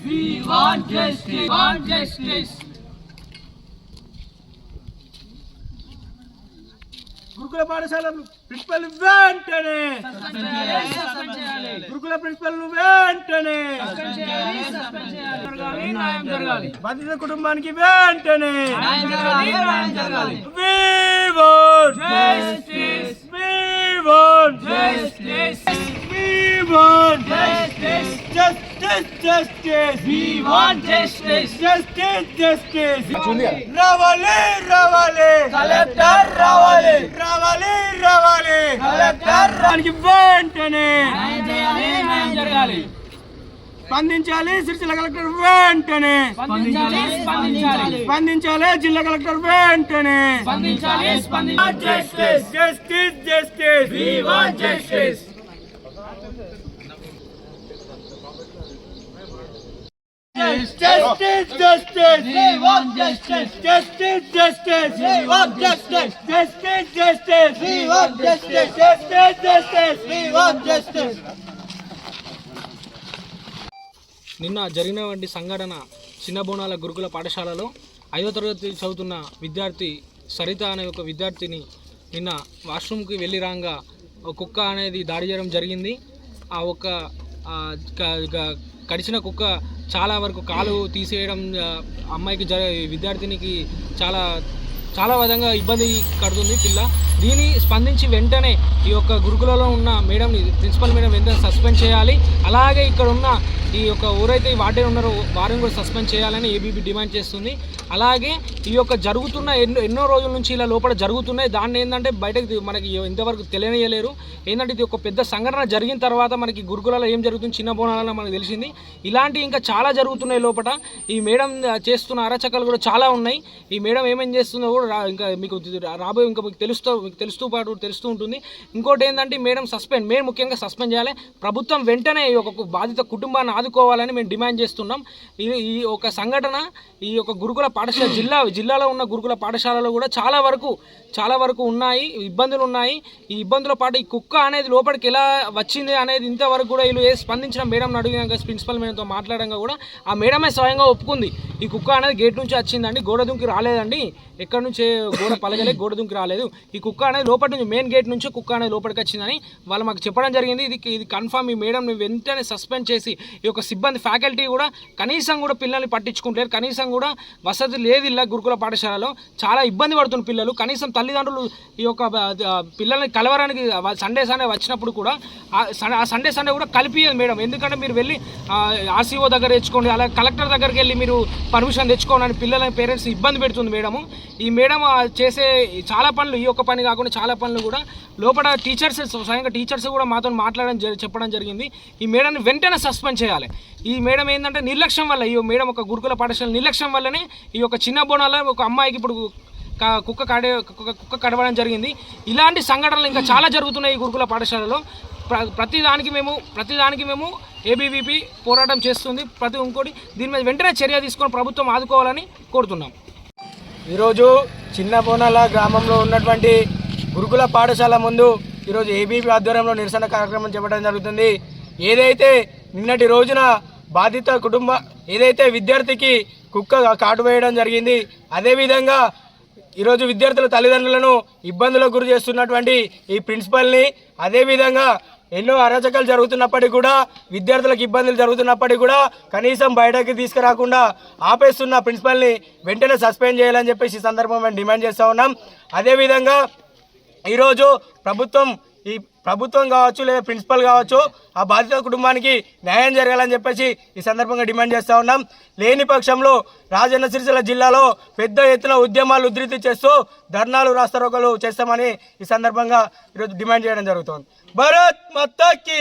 We want justice. Want justice. గురుకుల పాఠశాల principal వెంటనే గురుకుల ప్రిన్సిపల్ వెంటనే బాధిత కుటుంబానికి వెంటనే Justice! We want justice! Justice! Justice! Ravale! Ravale! Collector Ravale! Ravale! Ravale! Collector Ravale! వెంటనే స్పందించాలి సిరిసిల్ల కలెక్టర్ వెంటనే స్పందించాలి జిల్లా కలెక్టర్ వెంటనే justice justice justice we want justice Justice, justice, we want justice. Justice, justice, we want justice. Justice, justice, we want justice. Justice, justice, we want justice. నిన్న జరిగినటువంటి సంఘటన చిన్న బోనాల గురుకుల పాఠశాలలో 5వ తరగతి చదువుతున్న విద్యార్థి సరిత అనే ఒక విద్యార్థిని నిన్న వాష్రూమ్కి వెళ్ళి రాగా ఒక కుక్క అనేది దాడి చేయడం జరిగింది. ఆ ఒక కడిచిన కుక్క చాలా వరకు కాలు తీసేయడం అమ్మాయికి విద్యార్థినికి చాలా విధంగా ఇబ్బంది కడుతుంది పిల్ల. దీన్ని స్పందించి వెంటనే ఈ యొక్క గురుకులలో ఉన్న మేడంని ప్రిన్సిపల్ మేడం వెంటనే సస్పెండ్ చేయాలి. అలాగే ఇక్కడ ఉన్న ఈ యొక్క ఎవరైతే వార్డెన్ ఉన్నారో వారిని కూడా సస్పెండ్ చేయాలని ఏబీపీ డిమాండ్ చేస్తుంది. అలాగే ఈ యొక్క జరుగుతున్న ఎన్నో రోజుల నుంచి ఇలా లోపల జరుగుతున్నాయి. దాన్ని ఏంటంటే బయటకు మనకి ఇంతవరకు తెలియనియలేరు. ఏంటంటే ఇది ఒక పెద్ద సంఘటన జరిగిన తర్వాత మనకి గురుకులలో ఏం జరుగుతుంది చిన్న బోనాలలో మనకు తెలిసింది. ఇలాంటి ఇంకా చాలా జరుగుతున్నాయి లోపల. ఈ మేడం చేస్తున్న అరాచకాలు కూడా చాలా ఉన్నాయి. ఈ మేడం ఏమేం చేస్తుందో కూడా ఇంకా మీకు రాబోయే ఇంకా మీకు తెలుస్తూ ఉంటుంది. ఇంకోటి ఏంటంటే మేడం మేము ముఖ్యంగా సస్పెండ్ చేయాలి. ప్రభుత్వం వెంటనే ఈ ఒక బాధిత కుటుంబాన్ని ఆదుకోవాలని మేము డిమాండ్ చేస్తున్నాం. ఈ ఒక సంఘటన ఈ యొక్క గురుకుల పాఠశాల జిల్లాలో ఉన్న గురుకుల పాఠశాలలో కూడా చాలా వరకు ఉన్నాయి, ఇబ్బందులు ఉన్నాయి. ఈ ఇబ్బందుల పాటు ఈ కుక్క అనేది లోపలికి ఎలా వచ్చింది అనేది ఇంతవరకు కూడా వీళ్ళు స్పందించిన మేడం అడిగినాక ప్రిన్సిపల్ మేడంతో మాట్లాడంగా కూడా ఆ మేడమే స్వయంగా ఒప్పుకుంది. ఈ కుక్క అనేది గేట్ నుంచి వచ్చిందండి, గోడ దుంకి రాలేదండి, ఎక్కడి నుంచి గోడ పలగలే, గోడ దుంకి రాలేదు. ఈ కుక్క అనేది లోపల నుంచి మెయిన్ గేట్ నుంచి కుక్క అనేది లోపలికి వచ్చిందని వాళ్ళు మాకు చెప్పడం జరిగింది. ఇది కన్ఫర్మ్. ఈ మేడం వెంటనే సస్పెండ్ చేసి ఈ యొక్క సిబ్బంది ఫ్యాకల్టీ కూడా కనీసం కూడా పిల్లల్ని పట్టించుకుంటారు. కనీసం కూడా వసతి లేదు ఇలా గురుకుల పాఠశాలలో. చాలా ఇబ్బంది పడుతున్న పిల్లలు. కనీసం తల్లిదండ్రులు ఈ యొక్క పిల్లల్ని కలవడానికి సండే వచ్చినప్పుడు కూడా ఆ సండే కూడా కలిపియదు మేడం. ఎందుకంటే మీరు వెళ్ళి ఆర్సీఓ దగ్గర తెచ్చుకోండి, అలాగే కలెక్టర్ దగ్గరికి వెళ్ళి మీరు పర్మిషన్ తెచ్చుకోండి అని పిల్లల పేరెంట్స్ ఇబ్బంది పెడుతుంది మేడము. ఈ మేడం చేసే చాలా పనులు, ఈ ఒక్క పని కాకుండా చాలా పనులు కూడా లోపల స్వయంగా టీచర్స్ కూడా మాతో చెప్పడం జరిగింది. ఈ మేడంని వెంటనే సస్పెండ్ చేయాలి. ఈ మేడం ఏంటంటే నిర్లక్ష్యం వల్ల, ఈ మేడం ఒక గురుకుల పాఠశాల నిర్లక్ష్యం వల్లనే ఈ యొక్క చిన్న బోనాల ఒక అమ్మాయికి ఇప్పుడు కుక్క కడవడం జరిగింది. ఇలాంటి సంఘటనలు ఇంకా చాలా జరుగుతున్నాయి ఈ గురుకుల పాఠశాలలో. ప్రతిదానికి మేము ఏబీవీపీ పోరాటం చేస్తుంది. ఇంకోటి దీని మీద వెంటనే చర్య తీసుకొని ప్రభుత్వం ఆదుకోవాలని కోరుతున్నాం. ఈరోజు చిన్న బోనాల గ్రామంలో ఉన్నటువంటి గురుకుల పాఠశాల ముందు ఈరోజు ఏబీపీ ఆధ్వర్యంలో నిరసన కార్యక్రమం చేపట్టడం జరుగుతుంది. ఏదైతే నిన్నటి రోజున బాధిత ఏదైతే విద్యార్థికి కుక్క కాటు వేయడం జరిగింది, అదేవిధంగా ఈరోజు విద్యార్థుల తల్లిదండ్రులను ఇబ్బందులకు గురి చేస్తున్నటువంటి ఈ ప్రిన్సిపల్ని, అదేవిధంగా ఎన్నో అరాచకాలు జరుగుతున్నప్పటికీ కూడా విద్యార్థులకు ఇబ్బందులు జరుగుతున్నప్పటికీ కూడా కనీసం బయటకి తీసుకురాకుండా ఆపేస్తున్న ప్రిన్సిపల్ని వెంటనే సస్పెండ్ చేయాలని చెప్పేసి ఈ సందర్భంగా మేము డిమాండ్ చేస్తూ ఉన్నాం. అదేవిధంగా ఈరోజు ప్రభుత్వం కావచ్చు లేదా ప్రిన్సిపల్ కావచ్చు ఆ బాధిత కుటుంబానికి న్యాయం జరగాలని చెప్పేసి ఈ సందర్భంగా డిమాండ్ చేస్తూ ఉన్నాం. లేని పక్షంలో రాజన్న సిరిసిల్ల జిల్లాలో పెద్ద ఎత్తున ఉద్యమాలు ఉధృతి చేస్తూ ధర్నాలు రాస్తారోకలు చేస్తామని ఈ సందర్భంగా ఈరోజు డిమాండ్ చేయడం జరుగుతోంది. భారత్ మాతా కీ